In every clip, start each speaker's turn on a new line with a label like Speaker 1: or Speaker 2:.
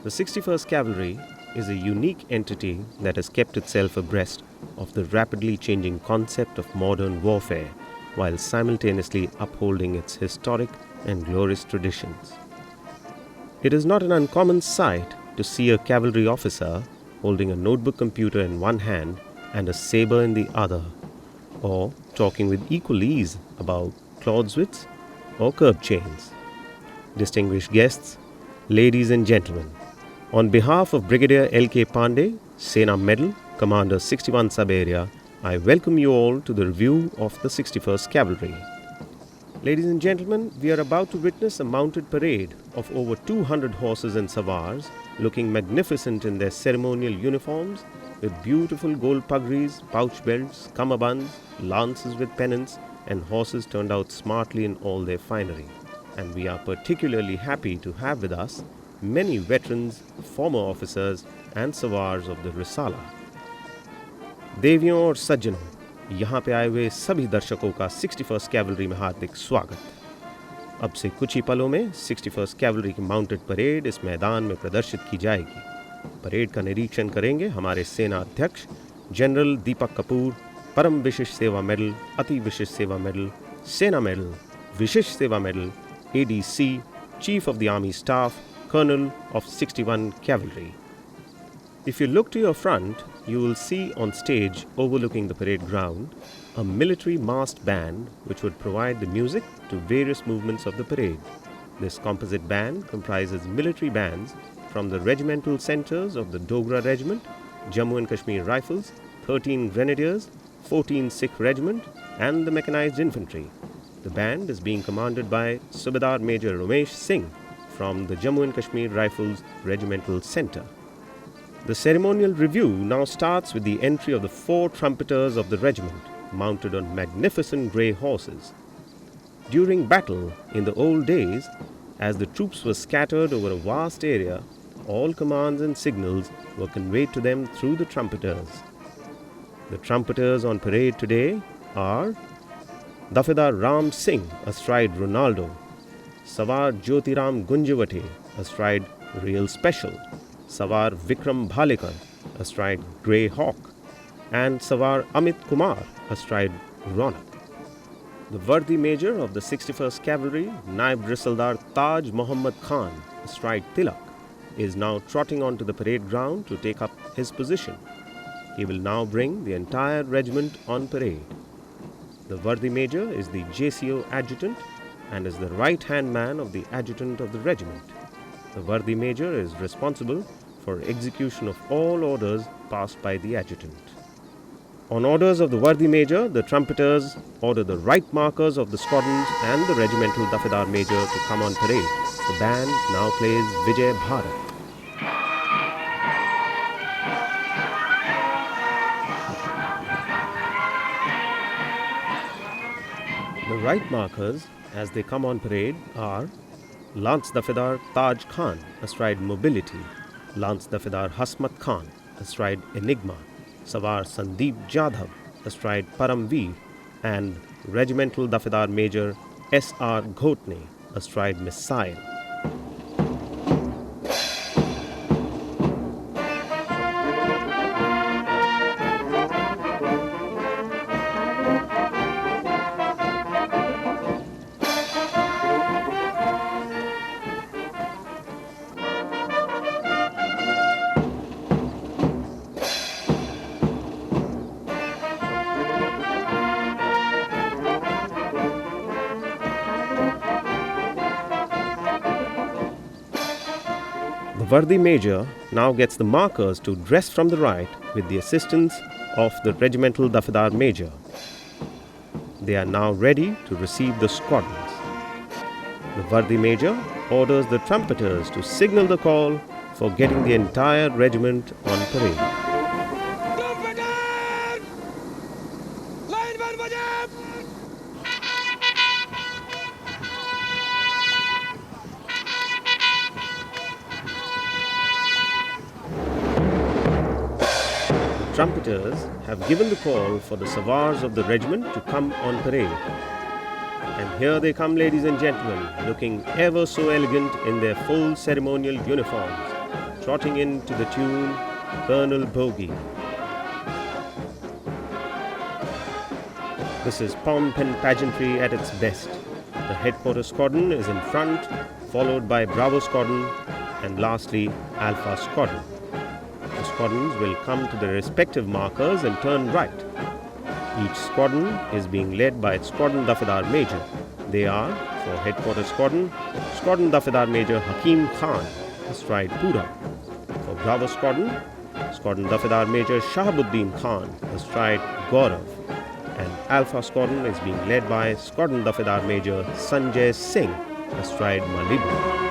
Speaker 1: The 61st Cavalry is a unique entity that has kept itself abreast of the rapidly changing concept of modern warfare while simultaneously upholding its historic and glorious traditions. It is not an uncommon sight to see a cavalry officer holding a notebook computer in one hand and a saber in the other, or talking with equal ease about Clausewitz or curb chains. Distinguished guests, ladies and gentlemen, on behalf of Brigadier L.K. Pandey, Sena Medal, Commander 61 Sub-Area, I welcome you all to the review of the 61st Cavalry. Ladies and gentlemen, we are about to witness a mounted parade of over 200 horses and savars looking magnificent in their ceremonial uniforms with beautiful gold puggarees, pouch belts, cummerbunds, lances with pennants, and horses turned out smartly in all their finery. And we are particularly happy to have with us many veterans, former officers and savars of the Risala. देवियों और सज्जनों, यहाँ पे आए हुए सभी दर्शकों का 61st कैवलरी में हार्दिक स्वागत। अब से कुछ ही पलों में 61st कैवलरी की माउंटेड परेड इस मैदान में प्रदर्शित की जाएगी। परेड का निरीक्षण करेंगे हमारे सेना अध्यक्ष जनरल दीपक कपूर, परम विशिष्ट सेवा मेडल, अति विशिष्ट सेवा मेडल, सेना मेडल, विशिष्ट सेवा medal, ADC, Chief of the Army Staff, Colonel of 61 Cavalry. If you look to your front, you will see on stage overlooking the parade ground a military massed band which would provide the music to various movements of the parade. This composite band comprises military bands from the regimental centers of the Dogra Regiment, Jammu and Kashmir Rifles, 13 Grenadiers, 14 Sikh Regiment and the Mechanized Infantry. The band is being commanded by Subedar Major Ramesh Singh from the Jammu and Kashmir Rifles Regimental Center. The ceremonial review now starts with the entry of the 4 trumpeters of the regiment, mounted on magnificent grey horses. During battle, in the old days, as the troops were scattered over a vast area, all commands and signals were conveyed to them through the trumpeters. The trumpeters on parade today are Dafedar Ram Singh astride Ronaldo, Savar Jyotiram Gunjawate astride Real Special, Savar Vikram Bhalekar astride Grey Hawk, and Savar Amit Kumar astride Ronak. The Vardi Major of the 61st Cavalry, Naib Risaldar Taj Muhammad Khan astride Tilak, is now trotting onto the parade ground to take up his position. He will now bring the entire regiment on parade. The Vardi Major is the JCO adjutant and is the right-hand man of the adjutant of the regiment. The Vardi Major is responsible for execution of all orders passed by the adjutant. On orders of the Vardi Major, the trumpeters order the right markers of the squadrons and the regimental Dafedar Major to come on parade. The band now plays Vijay Bharat. The right markers as they come on parade are Lance Dafedar Taj Khan astride Mobility, Lance Dafedar Hasmat Khan astride Enigma, Savar Sandeep Jadhav astride Paramveer, and Regimental Dafedar Major S.R. Ghotne astride Missile. The Vardi Major now gets the markers to dress from the right with the assistance of the Regimental Dafedar Major. They are now ready to receive the squadrons. The Vardi Major orders the trumpeters to signal the call for getting the entire regiment on parade. Trumpeters have given the call for the savars of the regiment to come on parade. And here they come, ladies and gentlemen, looking ever so elegant in their full ceremonial uniforms, trotting in to the tune Colonel Bogey. This is pomp and pageantry at its best. The headquarters squadron is in front, followed by Bravo squadron, and lastly Alpha squadron. The squadrons will come to their respective markers and turn right. Each squadron is being led by its squadron Dafadar Major. They are, for headquarters squadron, Squadron Dafadar Major Hakim Khan, astride Pura. For Bravo squadron, Squadron Dafadar Major Shahabuddin Khan, astride Gaurav. And Alpha squadron is being led by Squadron Dafadar Major Sanjay Singh, astride Malibu.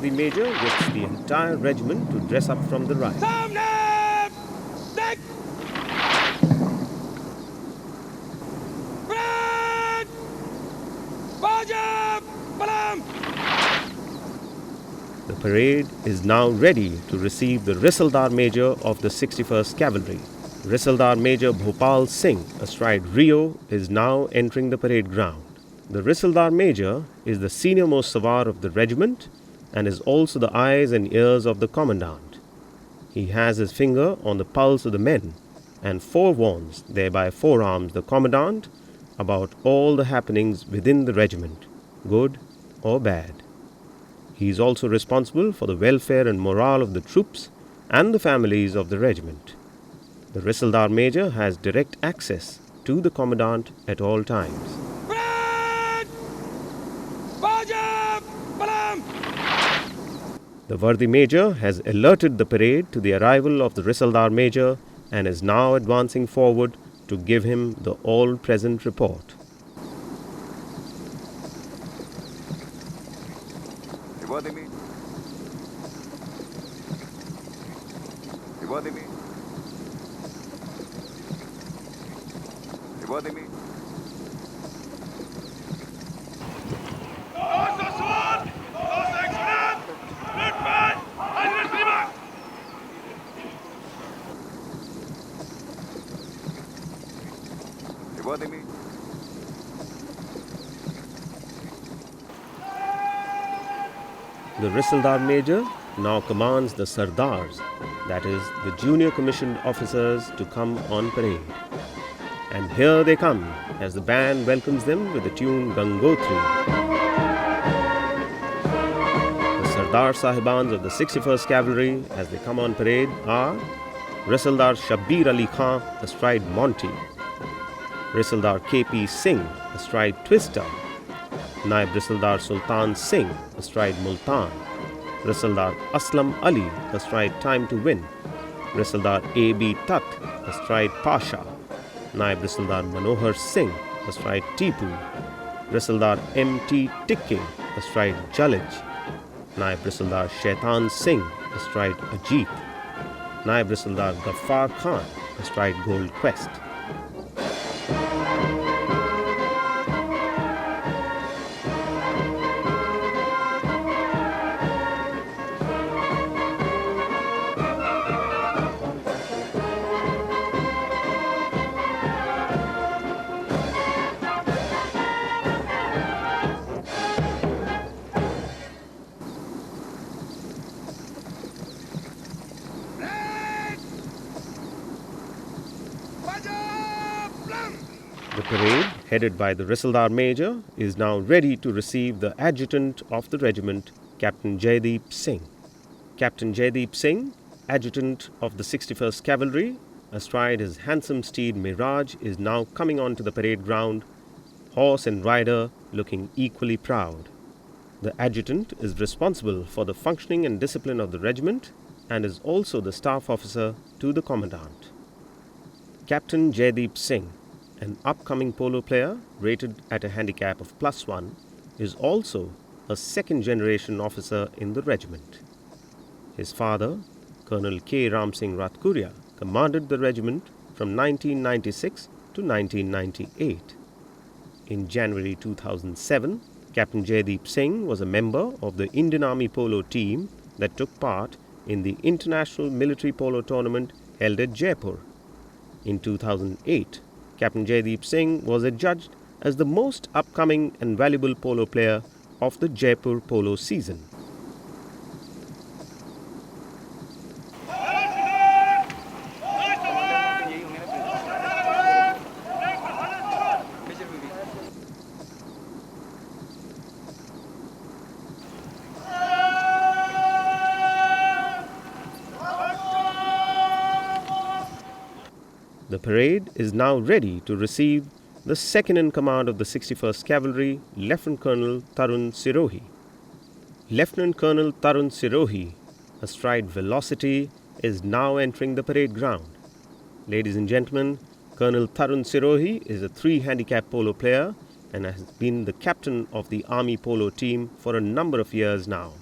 Speaker 1: The Major gets the entire regiment to dress up from the right. The parade is now ready to receive the Risaldar Major of the 61st Cavalry. Risaldar Major Bhopal Singh, astride Rio, is now entering the parade ground. The Risaldar Major is the senior-most Savar of the regiment and is also the eyes and ears of the commandant. He has his finger on the pulse of the men and forewarns, thereby forearms the commandant about all the happenings within the regiment, good or bad. He is also responsible for the welfare and morale of the troops and the families of the regiment. The Risaldar Major has direct access to the commandant at all times. The Worthy Major has alerted the parade to the arrival of the Risaldar Major and is now advancing forward to give him the all-present report. The Risaldar Major now commands the Sardars, that is, the junior commissioned officers, to come on parade. And here they come, as the band welcomes them with the tune Gangotri. The Sardar Sahibans of the 61st Cavalry, as they come on parade, are Risaldar Shabbir Ali Khan, astride Monty; Risaldar K.P. Singh, astride Twister; Naib Risaldar Sultan Singh, astride Multan; Risaldar Aslam Ali, astride Time to Win; Risaldar A.B. Tat, astride Pasha; Naib Risaldar Manohar Singh, astride Tipu; Risaldar M.T. Tikke, astride Jalij; Naib Risaldar Shaitan Singh, astride Ajit; Naib Risaldar Ghaffar Khan, astride Gold Quest. The parade, headed by the Risaldar Major, is now ready to receive the adjutant of the regiment, Captain Jaideep Singh. Captain Jaideep Singh, adjutant of the 61st Cavalry, astride his handsome steed Miraj, is now coming onto the parade ground, horse and rider looking equally proud. The adjutant is responsible for the functioning and discipline of the regiment and is also the staff officer to the commandant. Captain Jaideep Singh, an upcoming polo player rated at a handicap of +1, is also a second-generation officer in the regiment. His father, Colonel K. Ram Singh Ratkuria, commanded the regiment from 1996 to 1998. In January 2007, Captain Jaideep Singh was a member of the Indian Army polo team that took part in the International Military Polo Tournament held at Jaipur. In 2008, Captain Jaideep Singh was adjudged as the most upcoming and valuable polo player of the Jaipur polo season. The parade is now ready to receive the second in command of the 61st Cavalry, Lieutenant Colonel Tarun Sirohi. Lieutenant Colonel Tarun Sirohi, astride velocity, is now entering the parade ground. Ladies and gentlemen, Colonel Tarun Sirohi is a 3-handicap polo player and has been the captain of the Army polo team for a number of years now.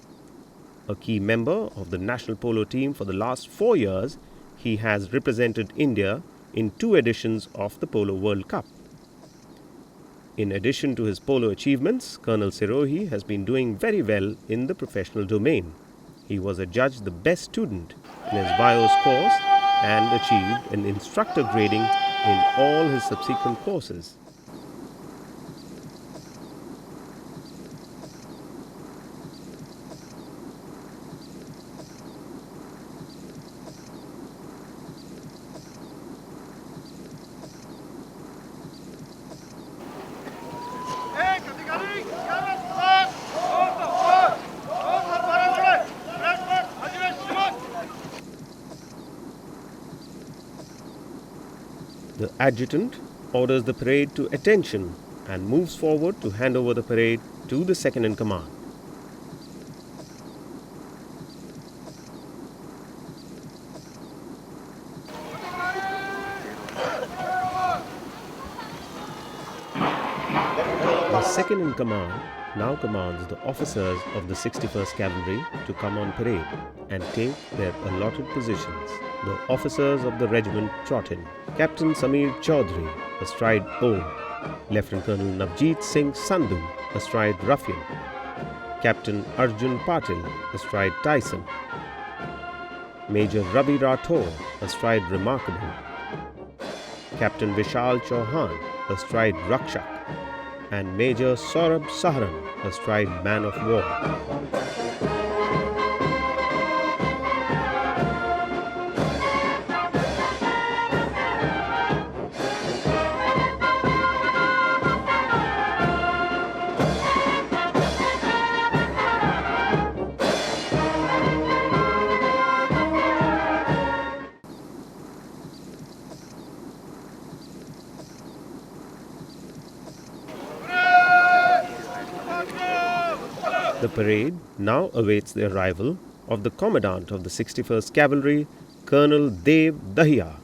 Speaker 1: A key member of the national polo team for the last 4 years, he has represented India in 2 editions of the Polo World Cup. In addition to his polo achievements, Colonel Sirohi has been doing very well in the professional domain. He was adjudged the best student in his BIOS course and achieved an instructor grading in all his subsequent courses. The adjutant orders the parade to attention and moves forward to hand over the parade to the second in command. The second in command now commands the officers of the 61st Cavalry to come on parade and take their allotted positions. The officers of the regiment trot in. Captain Samir Chaudhary, astride O. Lieutenant Colonel Navjeet Singh Sandhu, astride Ruffian. Captain Arjun Patil, astride Tyson. Major Ravi Rathore, astride Remarkable. Captain Vishal Chauhan, astride Rakshak. And Major Saurabh Saharan, astride Man of War. The parade now awaits the arrival of the Commandant of the 61st Cavalry, Colonel Dev Dahiya.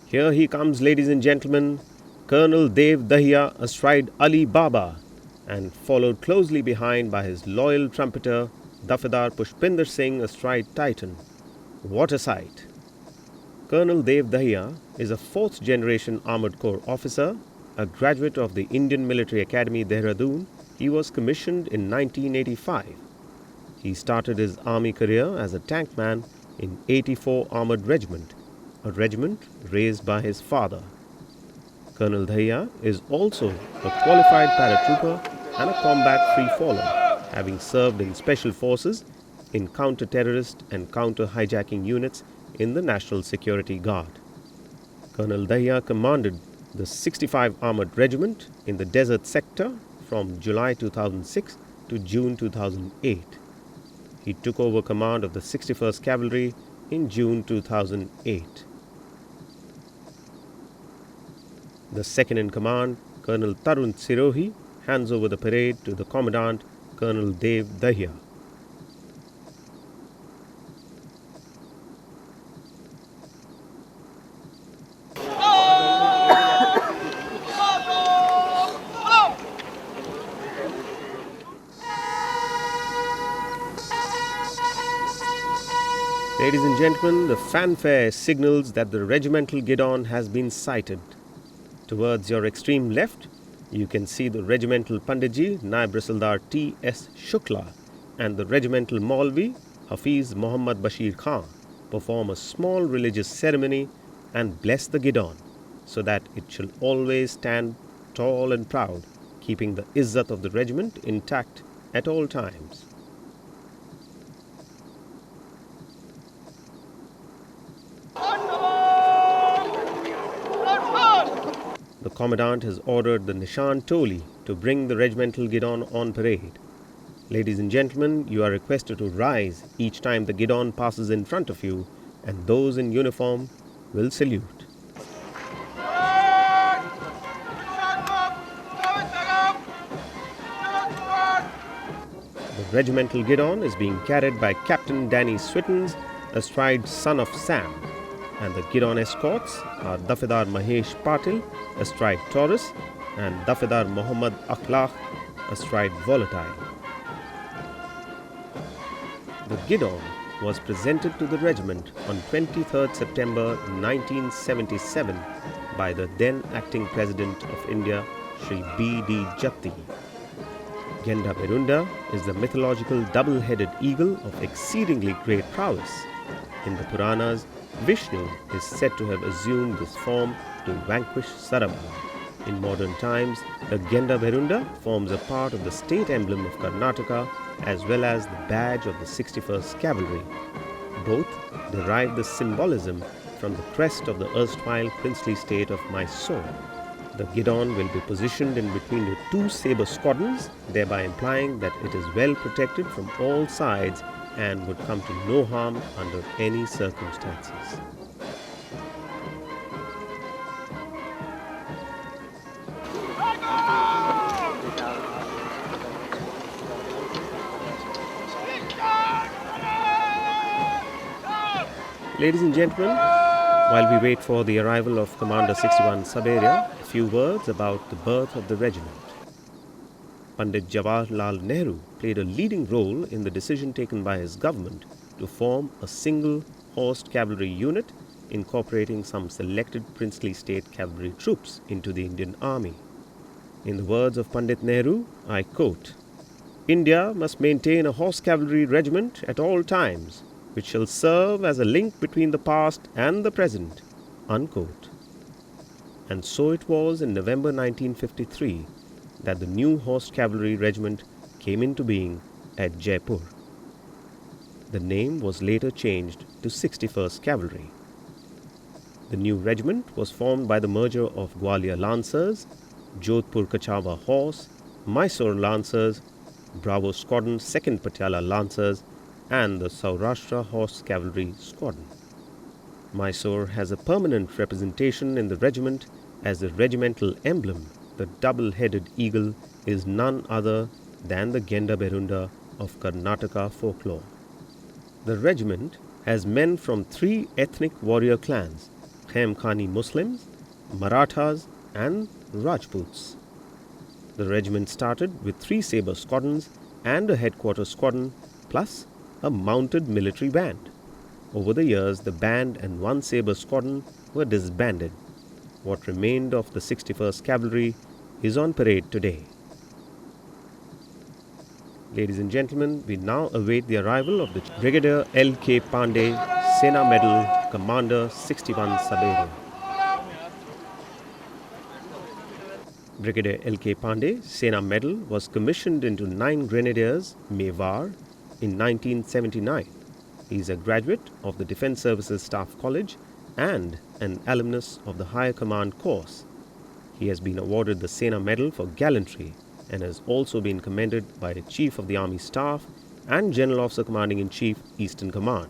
Speaker 1: Here he comes, ladies and gentlemen, Colonel Dev Dahiya astride Ali Baba, and followed closely behind by his loyal trumpeter, Dafadar Pushpinder Singh astride Titan. What a sight! Colonel Dev Dahiya is a 4th generation Armoured Corps officer, a graduate of the Indian Military Academy, Dehradun. He was commissioned in 1985. He started his army career as a tank man in 84 Armoured Regiment, a regiment raised by his father. Colonel Dahiya is also a qualified paratrooper and a combat free-faller, having served in special forces, in counter-terrorist and counter-hijacking units in the National Security Guard. Colonel Dahiya commanded the 65 Armoured Regiment in the Desert Sector from July 2006 to June 2008. He took over command of the 61st Cavalry in June 2008. The second in command, Colonel Tarun Sirohi, hands over the parade to the Commandant, Colonel Dev Dahiya. Ladies and gentlemen, the fanfare signals that the regimental guidon has been sighted. Towards your extreme left, You can see the regimental Panditji Naib Brasildar T.S. Shukla and the regimental Maulvi Hafiz Muhammad Bashir Khan perform a small religious ceremony and bless the Gidon so that it shall always stand tall and proud, keeping the izzat of the regiment intact at all times. The Commandant has ordered the Nishan Toli to bring the regimental Gidon on parade. Ladies and gentlemen, you are requested to rise each time the Gidon passes in front of you, and those in uniform will salute. The regimental Gidon is being carried by Captain Danny Swittens, astride Son of Sam, and the Gidon escorts are Dafedar Mahesh Patil, astride Taurus, and Dafedar Muhammad Akhlaq, astride Volatile. The Gidon was presented to the regiment on 23rd September 1977 by the then acting President of India, Shri B.D. Jatti. Genda Berunda is the mythological double-headed eagle of exceedingly great prowess. In the Puranas, Vishnu is said to have assumed this form to vanquish Sarabha. In modern times, the Genda Berunda forms a part of the state emblem of Karnataka as well as the badge of the 61st Cavalry. Both derive the symbolism from the crest of the erstwhile princely state of Mysore. The Gidon will be positioned in between the two sabre squadrons, thereby implying that it is well protected from all sides and would come to no harm under any circumstances. Ladies and gentlemen, while we wait for the arrival of Commander 61 Sab-Area, a few words about the birth of the regiment. Pandit Jawaharlal Nehru played a leading role in the decision taken by his government to form a single horsed cavalry unit incorporating some selected princely state cavalry troops into the Indian Army. In the words of Pandit Nehru, I quote, "India must maintain a horse cavalry regiment at all times, which shall serve as a link between the past and the present," unquote. And so it was in November 1953 that the new Horse Cavalry Regiment came into being at Jaipur. The name was later changed to 61st Cavalry. The new regiment was formed by the merger of Gwalior Lancers, Jodhpur Kachawa Horse, Mysore Lancers, Bravo Squadron 2nd Patiala Lancers, and the Saurashtra Horse Cavalry Squadron. Mysore has a permanent representation in the regiment as the regimental emblem. The double-headed eagle is none other than the Genda Berunda of Karnataka folklore. The regiment has men from 3 ethnic warrior clans, Khaimkhani Muslims, Marathas and Rajputs. The regiment started with 3 sabre squadrons and a headquarters squadron plus a mounted military band. Over the years, the band and 1 sabre squadron were disbanded. What remained of the 61st Cavalry is on parade today. Ladies and gentlemen, we now await the arrival of the Brigadier L.K. Pandey, Sena Medal, Commander 61 Sab-Area. Brigadier L.K. Pandey, Sena Medal, was commissioned into 9 Grenadiers, Mewar, in 1979. He is a graduate of the Defence Services Staff College and an alumnus of the Higher Command course. He has been awarded the Sena Medal for gallantry and has also been commended by the Chief of the Army Staff and General Officer Commanding-in-Chief, Eastern Command.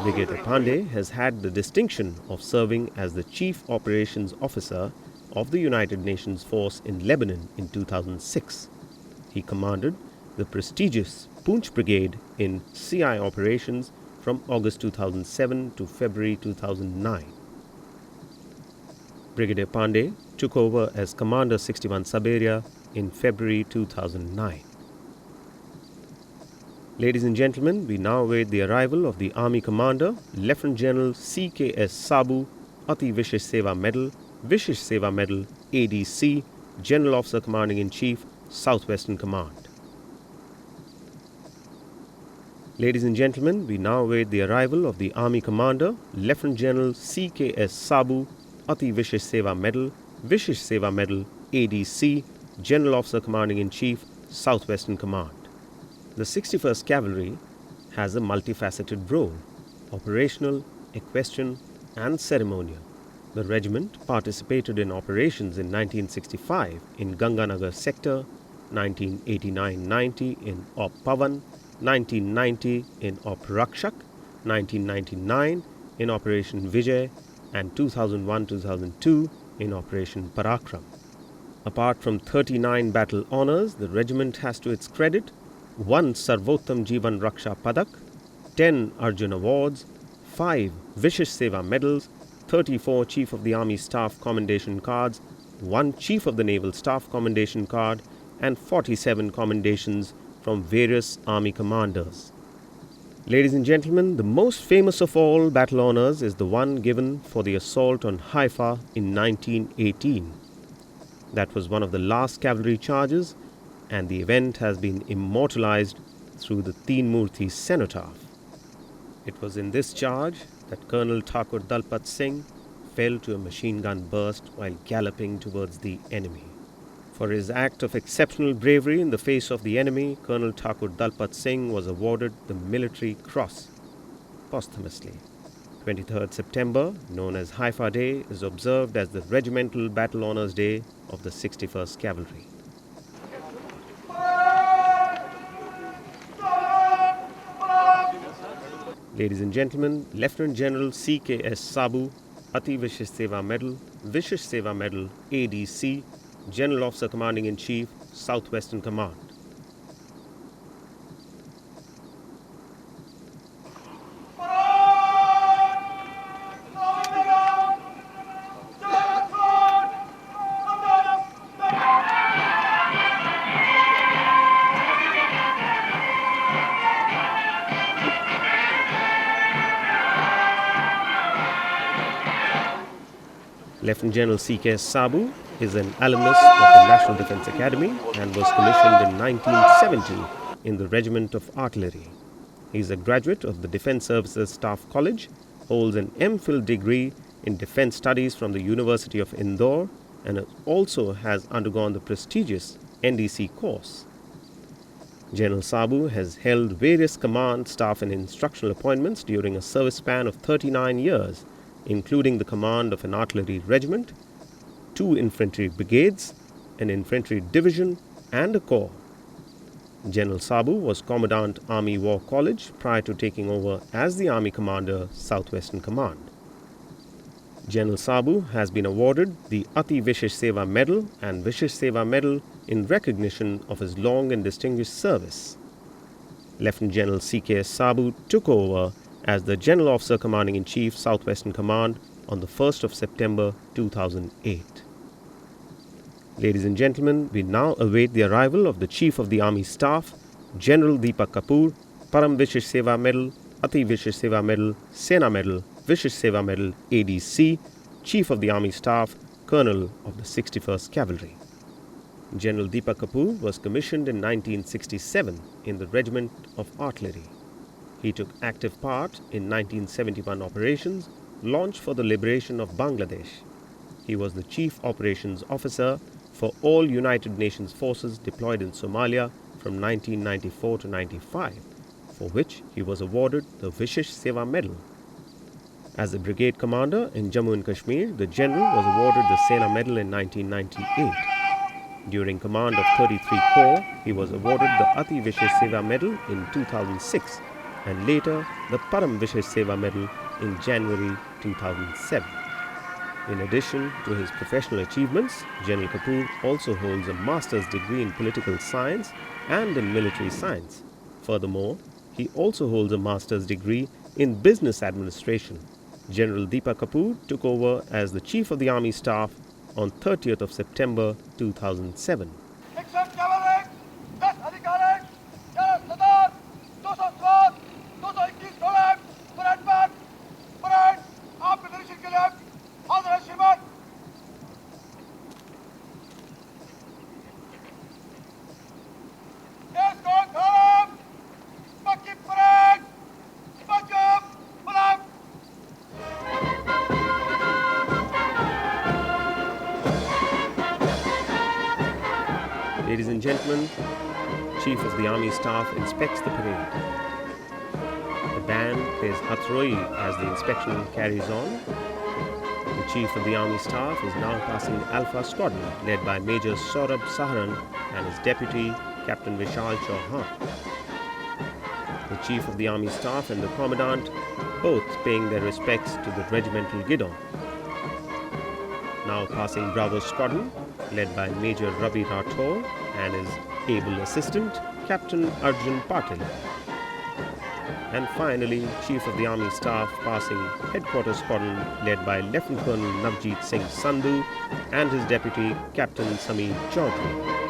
Speaker 1: Brigadier Pandey has had the distinction of serving as the Chief Operations Officer of the United Nations Force in Lebanon in 2006. He commanded the prestigious Poonch Brigade in CI operations from August 2007 to February 2009. Brigadier Pandey took over as Commander 61 Sub-Area in February 2009. Ladies and gentlemen, we now await the arrival of the Army Commander, Lieutenant General C.K.S. Sabu, Ati Vishesh Seva Medal, ADC, General Officer Commanding-in-Chief, Southwestern Command. Ladies and gentlemen, we now await the arrival of the Army Commander, Lieutenant General C.K.S. Sabu, Ati Vishesh Seva Medal, ADC, General Officer Commanding-in-Chief, Southwestern Command. The 61st Cavalry has a multifaceted role: operational, equestrian, and ceremonial. The regiment participated in operations in 1965 in Ganganagar sector, 1989-90 in Op Pavan, 1990 in Op Rakshak, 1999 in Operation Vijay, and 2001-2002 in Operation Parakram. Apart from 39 battle honours, the regiment has to its credit 1 Sarvottam Jeevan Raksha Padak, 10 Arjun Awards, 5 Vishesh Seva Medals, 34 Chief of the Army Staff Commendation Cards, 1 Chief of the Naval Staff Commendation Card, and 47 commendations from various Army commanders. Ladies and gentlemen, the most famous of all battle honours is the one given for the assault on Haifa in 1918. That was one of the last cavalry charges, and the event has been immortalized through the Teen Murthy cenotaph. It was in this charge that Colonel Thakur Dalpat Singh fell to a machine gun burst while galloping towards the enemy. For his act of exceptional bravery in the face of the enemy, Colonel Thakur Dalpat Singh was awarded the Military Cross posthumously. 23rd September, known as Haifa Day, is observed as the Regimental Battle Honours Day of the 61st Cavalry. Ladies and gentlemen, Lieutenant General C.K.S. Sabu, Ati Vishesh Seva Medal, ADC, General Officer Commanding-in-Chief, Southwestern Command. Lieutenant General C.K.S. Sabu is an alumnus of the National Defence Academy and was commissioned in 1970 in the Regiment of Artillery. He is a graduate of the Defence Services Staff College, holds an M.Phil degree in Defence Studies from the University of Indore, and also has undergone the prestigious NDC course. General Sabu has held various command, staff and instructional appointments during a service span of 39 years, including the command of an artillery regiment, 2 infantry brigades, an infantry division, and a corps. General Sabu was Commandant Army War College prior to taking over as the Army Commander, Southwestern Command. General Sabu has been awarded the Ati Vishesh Seva Medal and Vishesh Seva Medal in recognition of his long and distinguished service. Lieutenant General C.K.S. Sabu took over as the General Officer Commanding-in-Chief, Southwestern Command on the 1st of September 2008. Ladies and gentlemen, we now await the arrival of the Chief of the Army Staff, General Deepak Kapoor, Param Vishesh Seva Medal, Ati Vishesh Seva Medal, Sena Medal, Vishesh Seva Medal, ADC, Chief of the Army Staff, Colonel of the 61st Cavalry. General Deepak Kapoor was commissioned in 1967 in the Regiment of Artillery. He took active part in 1971 operations launched for the liberation of Bangladesh. He was the Chief Operations Officer for all United Nations forces deployed in Somalia from 1994 to 95, for which he was awarded the Vishesh Seva Medal. As the brigade commander in Jammu and Kashmir, the general was awarded the Sena Medal in 1998. During command of 33 Corps, he was awarded the Ati Vishesh Seva Medal in 2006 and later the Param Vishesh Seva Medal in January 2007. In addition to his professional achievements, General Kapoor also holds a master's degree in political science and in military science Furthermore, he also holds a master's degree in business administration. General Deepa Kapoor took over as the Chief of the Army Staff on 30th of September 2007.
Speaker 2: Except Cavalry, 10 अधिकारी, 11 सरदार, 200 स्वाद, 221 घोड़े, parade पर, parade, आपके निरीक्षण के लिए, हाजिर है श्रीमान। देश को खराब, पक्की परेड, बचाव, पलायन।
Speaker 1: Ladies and gentlemen, Chief of the Army Staff inspects the parade. The band plays Hathroi as the inspection carries on. The Chief of the Army Staff is now passing Alpha Squadron led by Major Saurabh Saharan and his deputy Captain Vishal Chauhan. The Chief of the Army Staff and the Commandant both paying their respects to the regimental guidon. Now passing Bravo Squadron led by Major Ravi Rathore and his able assistant Captain Arjun Patil. And finally, Chief of the Army Staff passing Headquarters Squadron led by Lieutenant Colonel Navjeet Singh Sandhu and his deputy Captain Sameer Chaudhary.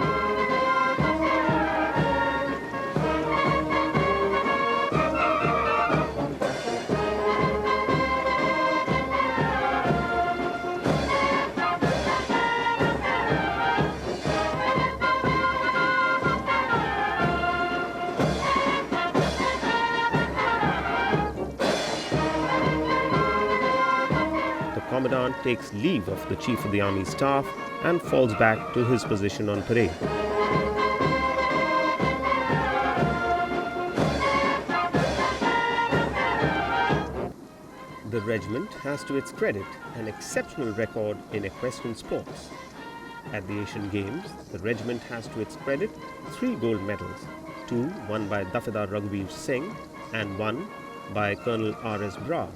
Speaker 1: The Commandant takes leave of the Chief of the Army Staff and falls back to his position on parade. The regiment has to its credit an exceptional record in equestrian sports. At the Asian Games, the regiment has to its credit 3 gold medals, 2 won by Dafedar Raghuveer Singh and 1 by Colonel R.S. Brar,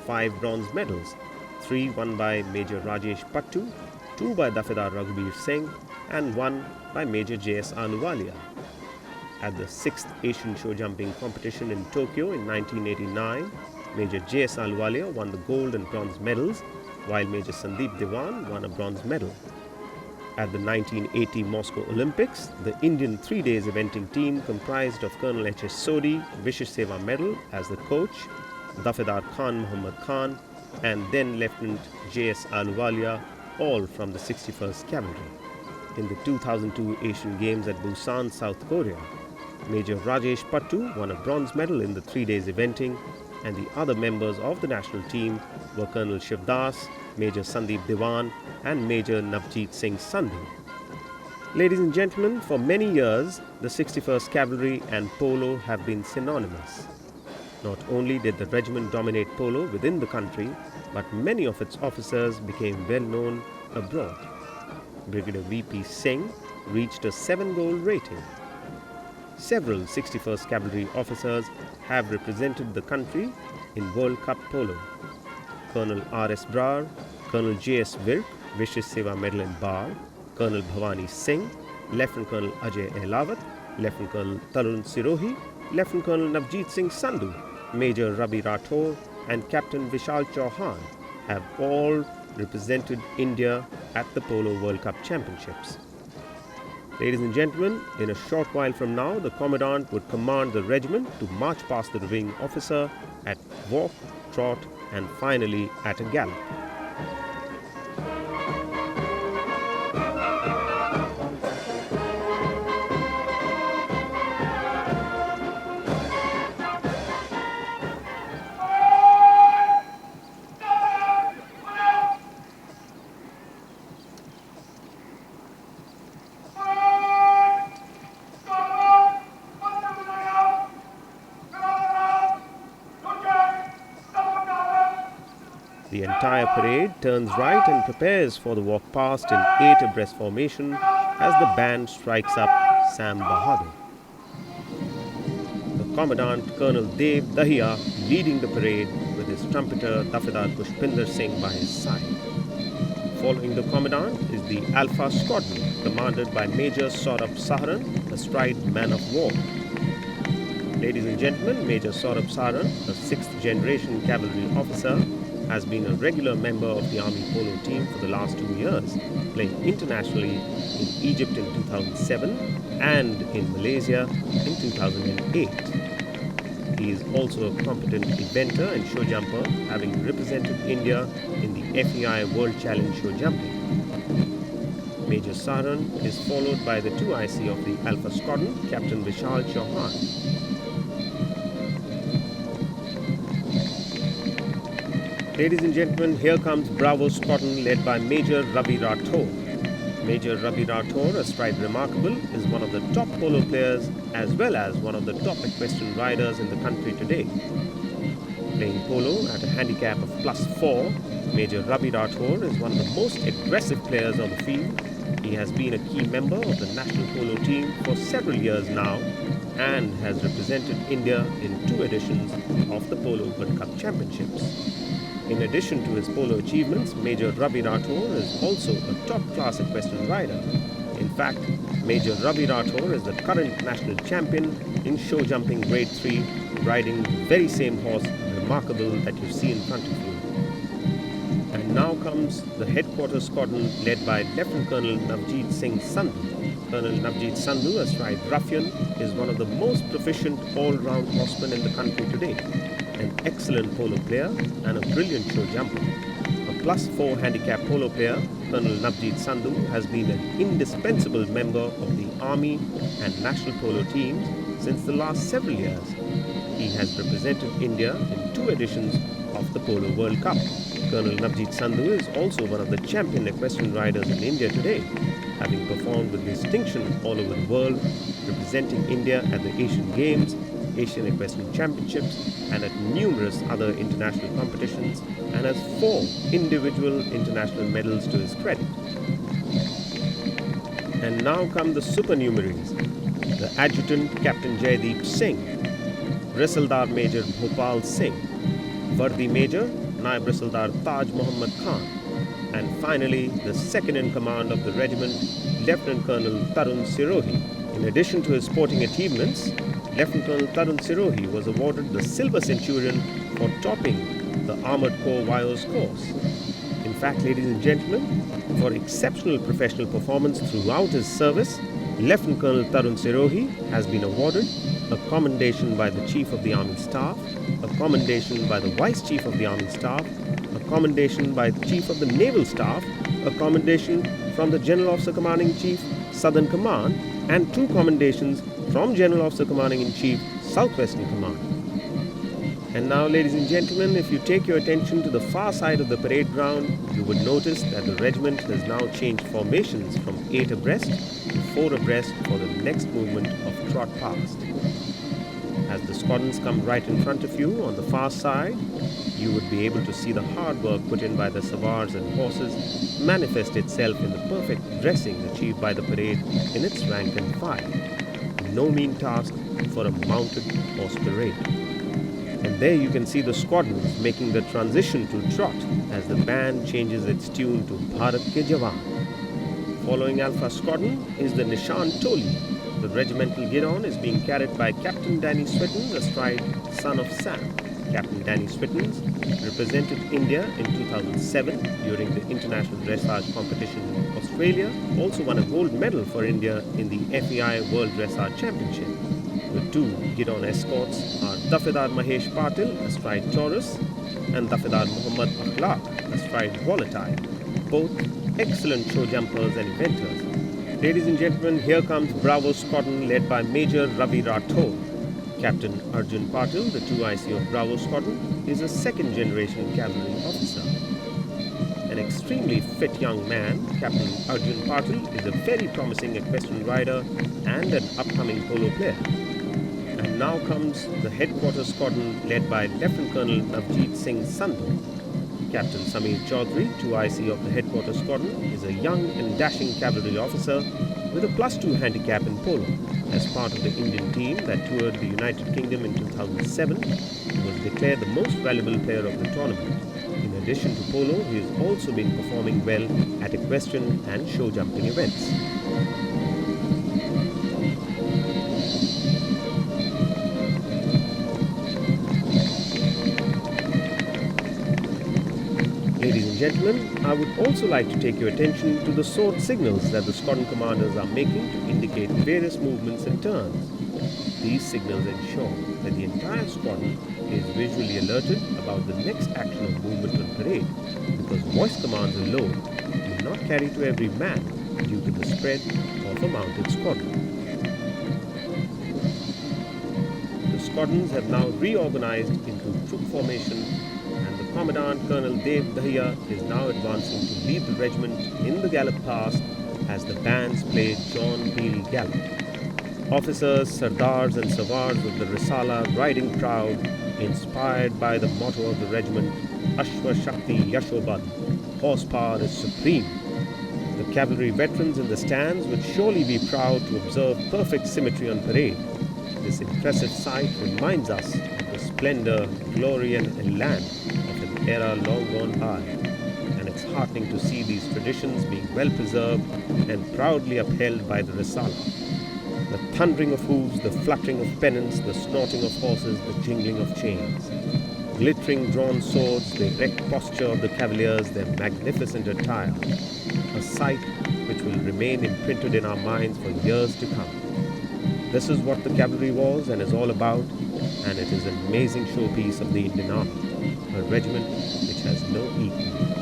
Speaker 1: 5 bronze medals, 3 won by Major Rajesh Pattu, 2 by Dafedar Raghuveer Singh and 1 by Major J.S. Ahluwalia. At the 6th Asian Show Jumping competition in Tokyo in 1989, Major J.S. Ahluwalia won the gold and bronze medals, while Major Sandeep Dewan won a bronze medal. At the 1980 Moscow Olympics, the Indian 3 days eventing team comprised of Colonel H.S. Sodhi, Vishesh Seva Medal as the coach, Dafedar Khan Muhammad Khan, and then Lieutenant J.S. Ahluwalia, all from the 61st Cavalry. In the 2002 Asian Games at Busan, South Korea, Major Rajesh Pattu won a bronze medal in the 3 days eventing, and the other members of the national team were Colonel Shiv Das, Major Sandeep Dewan, and Major Navjeet Singh Sandhu. Ladies and gentlemen, for many years, the 61st Cavalry and polo have been synonymous. Not only did the regiment dominate polo within the country, but many of its officers became well known abroad. Brigadier V.P. Singh reached a 7-gold rating. Several 61st Cavalry officers have represented the country in World Cup polo. Colonel R.S. Brar, Colonel J.S. Virk, Vishesh Seva Medal in Bar, Colonel Bhavani Singh, Lieutenant Colonel Ajay Ehlawat, Lieutenant Colonel Tarun Sirohi, Lieutenant Colonel Navjeet Singh Sandhu, Major Ravi Rathore and Captain Vishal Chauhan have all represented India at the Polo World Cup Championships. Ladies and gentlemen, in a short while from now, the Commandant would command the regiment to march past the reviewing officer at walk, trot and finally at a gallop. The entire parade turns right and prepares for the walk past in 8 abreast formation as the band strikes up Sam Bahadur. The Commandant Colonel Dev Dahiya leading the parade with his trumpeter Dafedar Pushpinder Singh by his side. Following the Commandant is the Alpha Squadron commanded by Major Saurabh Saharan, the stride man of war. Ladies and gentlemen, Major Saurabh Saran, a sixth-generation cavalry officer, has been a regular member of the Army polo team for the last 2 years, playing internationally in Egypt in 2007 and in Malaysia in 2008. He is also a competent eventer and show jumper, having represented India in the FEI World Challenge show jumping. Major Saran is followed by the 2IC of the Alpha Squadron, Captain Vishal Chauhan. Ladies and gentlemen, here comes Bravo Squadron led by Major Ravi Rathore. Major Ravi Rathore, astride remarkable, is one of the top polo players as well as one of the top equestrian riders in the country today. Playing polo at a handicap of +4, Major Ravi Rathore is one of the most aggressive players on the field. He has been a key member of the national polo team for several years now and has represented India in 2 editions of the Polo World Cup Championships. In addition to his polo achievements, Major Ravi Rathore is also a top-class equestrian rider. In fact, Major Ravi Rathore is the current national champion in show jumping grade 3, riding the very same horse, Remarkable, that you see in front of you. And now comes the headquarters squadron led by Lieutenant Colonel Navjeet Singh Sandhu. Colonel Navjeet Sandhu, astride Ruffian, is one of the most proficient all-round horsemen in the country today. An excellent polo player and a brilliant show jumper. A +4 handicap polo player, Colonel Navjeet Sandhu has been an indispensable member of the Army and national polo teams since the last several years. He has represented India in 2 editions of the Polo World Cup. Colonel Navjeet Sandhu is also one of the champion equestrian riders in India today, having performed with distinction all over the world, representing India at the Asian Games, Asian Equestrian Championships and at numerous other international competitions, and has 4 individual international medals to his credit. And now come the supernumeraries. The Adjutant Captain Jaideep Singh, Risaldar Major Bhopal Singh, Vardi Major Naib Risaldar Taj Muhammad Khan, and finally the second in command of the regiment, Lieutenant Colonel Tarun Sirohi. In addition to his sporting achievements, Lieutenant Colonel Tarun Sirohi was awarded the Silver Centurion for topping the Armored Corps Wires course. In fact, ladies and gentlemen, for exceptional professional performance throughout his service, Lieutenant Colonel Tarun Sirohi has been awarded a commendation by the Chief of the Army Staff, a commendation by the Vice Chief of the Army Staff, a commendation by the Chief of the Naval Staff, a commendation from the General Officer Commanding-in-Chief, Southern Command, and 2 commendations from General Officer Commanding-in-Chief, Southwestern Command. And now, ladies and gentlemen, if you take your attention to the far side of the parade ground, you would notice that the regiment has now changed formations from 8 abreast to 4 abreast for the next movement of trot past. As the squadrons come right in front of you on the far side, you would be able to see the hard work put in by the savars and horses manifest itself in the perfect dressing achieved by the parade in its rank and file. No mean task for a mounted horse parade. And there you can see the squadrons making the transition to trot as the band changes its tune to Bharat Ke Jawan. Following Alpha Squadron is the Nishan Toli. The regimental guidon is being carried by Captain Danny Swittens, astride Son of Sam. Captain Danny Swittens represented India in 2007 during the international dressage competition in Australia, also won a gold medal for India in the FEI World Dressage Championship. The 2 guidon escorts are Dafedar Mahesh Patil, astride Taurus, and Dafedar Muhammad Akhlaq, astride Volatile, both excellent show jumpers and eventers. Ladies and gentlemen, here comes Bravo Squadron led by Major Ravi Rathore. Captain Arjun Patil, the 2IC of Bravo Squadron, is a second-generation cavalry officer. An extremely fit young man, Captain Arjun Patil is a very promising equestrian rider and an upcoming polo player. And now comes the headquarters squadron led by Lieutenant Colonel Navjeet Singh Sandhu. Captain Samir Chaudhary, 2IC of the headquarters squadron, is a young and dashing cavalry officer with a +2 handicap in polo. As part of the Indian team that toured the United Kingdom in 2007, he was declared the most valuable player of the tournament. In addition to polo, he has also been performing well at equestrian and show jumping events. Ladies and gentlemen, I would also like to take your attention to the sword signals that the squadron commanders are making to indicate various movements and turns. These signals ensure that the entire squadron is visually alerted about the next action or movement on parade, because voice commands alone may not carry to every man due to the spread of a mounted squadron. The squadrons have now reorganized into troop formation, and the Commandant Colonel Dev Dahiya is now advancing to lead the regiment in the gallop past as the bands play John Peel Gallop. Officers, Sardars and Savars of the Risala riding proud, inspired by the motto of the regiment, Ashwa Shakti Yashobad, horsepower is supreme. The cavalry veterans in the stands would surely be proud to observe perfect symmetry on parade. This impressive sight reminds us of the splendor, glory and elan of an era long gone by, and it's heartening to see these traditions being well preserved and proudly upheld by the Risala. The thundering of hooves, the fluttering of pennants, the snorting of horses, the jingling of chains. Glittering drawn swords, the erect posture of the cavaliers, their magnificent attire. A sight which will remain imprinted in our minds for years to come. This is what the cavalry was and is all about, and it is an amazing showpiece of the Indian Army, a regiment which has no equal.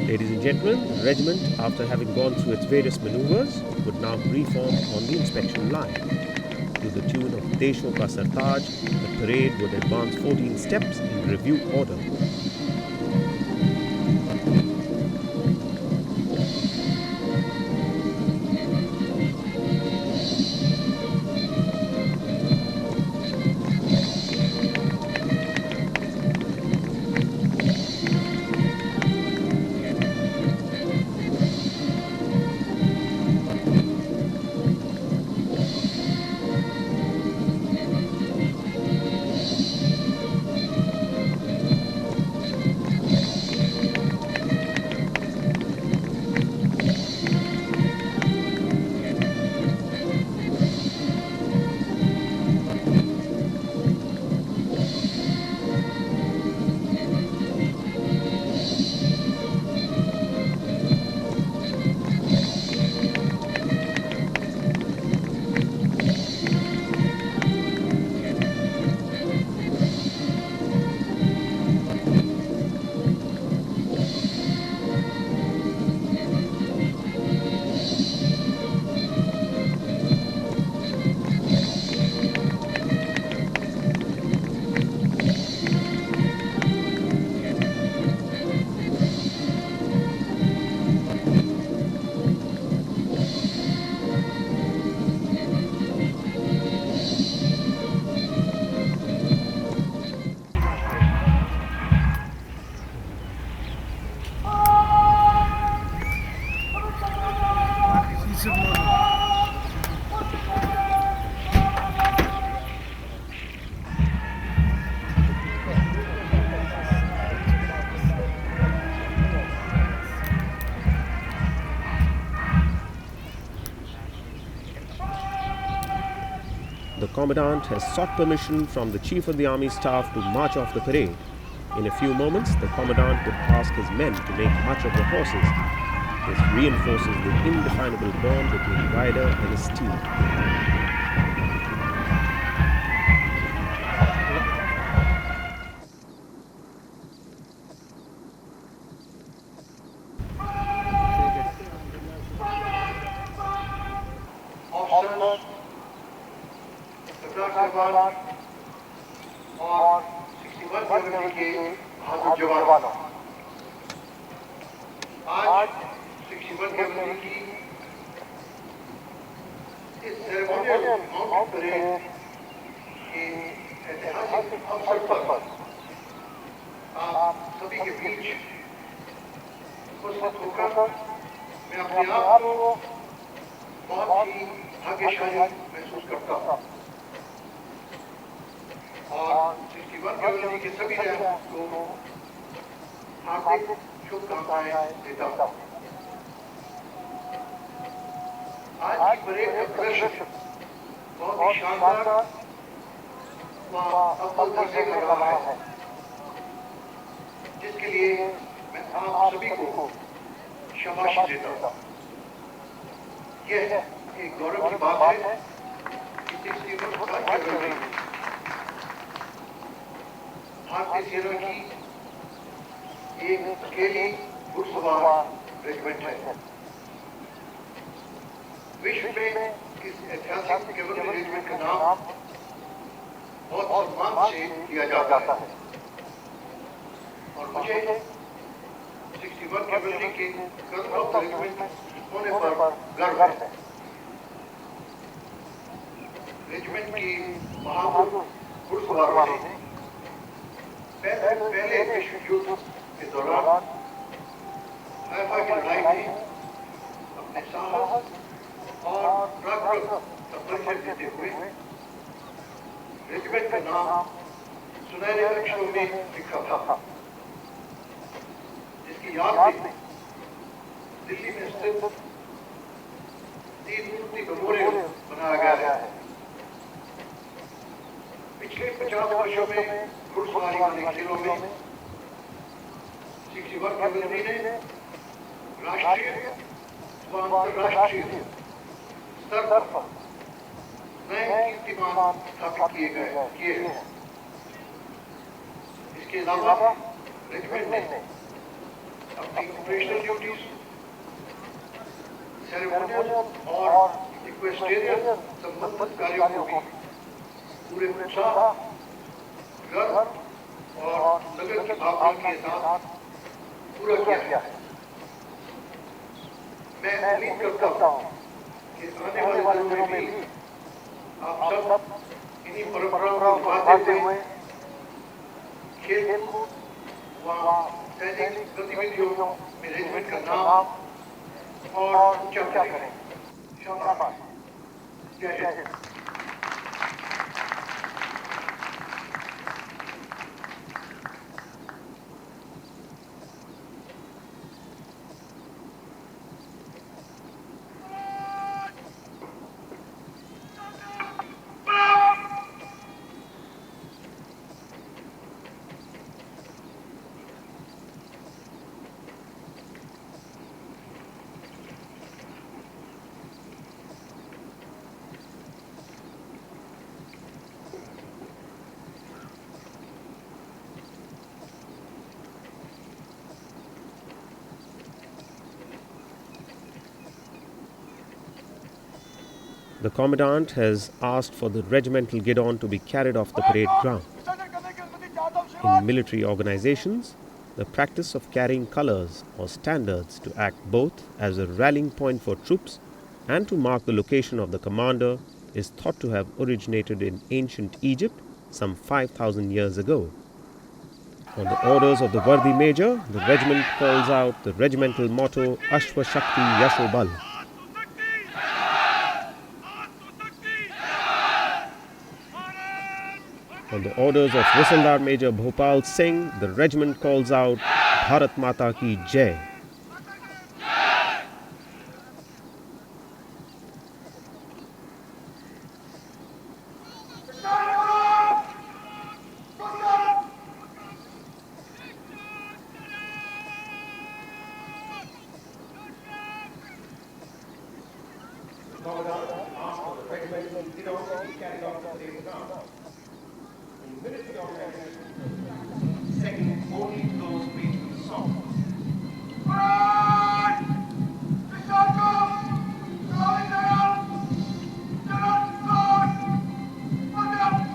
Speaker 1: Ladies and gentlemen, the regiment, after having gone through its various maneuvers, would now reform on the inspection line. To the tune of Desho Ka Sartaj, the parade would advance 14 steps in review order. The Commandant has sought permission from the Chief of the Army Staff to march off the parade. In a few moments, the Commandant would ask his men to make much of the horses. This reinforces the indefinable bond between rider and his steed.
Speaker 2: Officers, सरदार साहबान और 61 cavalry के बहादुर जवानों, आज 61 cavalry की इस ceremonial mount parade के ऐतिहासिक अवसर पर आप सभी के बीच उपस्थित होकर मैं अपने आप को बहुत ही भाग्यशाली महसूस करता हूँ और 61 कैवलरी के सभी रैंक को हार्दिक शुभकामनाएं देता हूँ। आज की परेड का प्रदर्शन बहुत ही शानदार व अव्वल दर्जे का रहा है, जिसके लिए मैं आप सभी को शाबाशी देता हूँ। यह एक गौरव की बात है कि 61 कैवलरी भारतीय सेना की एक अकेली घुड़सवार रेजिमेंट है। विश्व में इस ऐतिहासिक कैवलरी रेजिमेंट का नाम बहुत सम्मान से लिया जाता है और मुझे 61 कैवलरी के कर्नल ऑफ द रेजिमेंट होने पर गर्व है। रेजिमेंट की बहादुर घुड़सवारों ने पहले विश्व युद्ध के दौरान हैफा की लड़ाई में अपने साहस और पराक्रम का परिचय देते हुए रेजिमेंट का नाम सुनहरे अक्षरों में लिखा था, जिसकी याद में दिल्ली में स्थित 3 मूर्ति मेमोरियल बनाया गया है। पिछले 50 वर्षों में घुड़सवारी वाले खेलों में 61 कैवलरी ने राष्ट्रीय व अंतर्राष्ट्रीय स्तर पर नए कीर्तिमान स्थापित किए हैं। इसके अलावा रेजिमेंट ने अपनी ऑपरेशनल ड्यूटीज, सेरेमोनियल और इक्वेस्टेरियन संबंधित कार्यों को भी पूरे उत्साह, गर्व और लगन की भावना के साथ पूरा किया है। मैं उम्मीद करता हूँ कि आने वाले दिनों में भी आप सब इन्हीं परंपराओं को निभाते हुए खेल-कूद व सैनिक गतिविधियों में रेजिमेंट का नाम और ऊंचा करें। शाबाश। जय Hind.
Speaker 1: The Commandant has asked for the regimental guidon to be carried off the parade ground. In military organizations, the practice of carrying colors or standards to act both as a rallying point for troops and to mark the location of the commander is thought to have originated in ancient Egypt some 5,000 years ago. On the orders of the Worthy Major, the regiment calls out the regimental motto Ashwa Shakti Yasho Bal. On the orders of Whistledar Major Bhopal Singh, the regiment calls out Bharat Mata Ki Jai.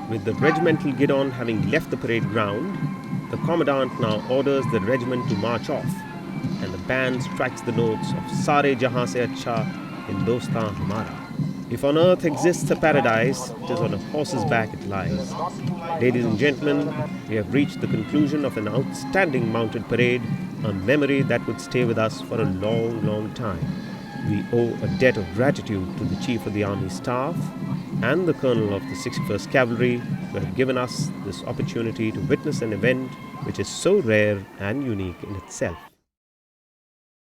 Speaker 1: With the regimental guidon having left the parade ground, the Commandant now orders the regiment to march off, and the band strikes the notes of Sare Jahan Se Acha Hindustan Hamara. If on earth exists a paradise, it is on a horse's back it lies. Ladies and gentlemen, we have reached the conclusion of an outstanding mounted parade, a memory that would stay with us for a long, long time. We owe a debt of gratitude to the Chief of the Army Staff and the Colonel of the 61st Cavalry who have given us this opportunity to witness an event which is so rare and unique in itself.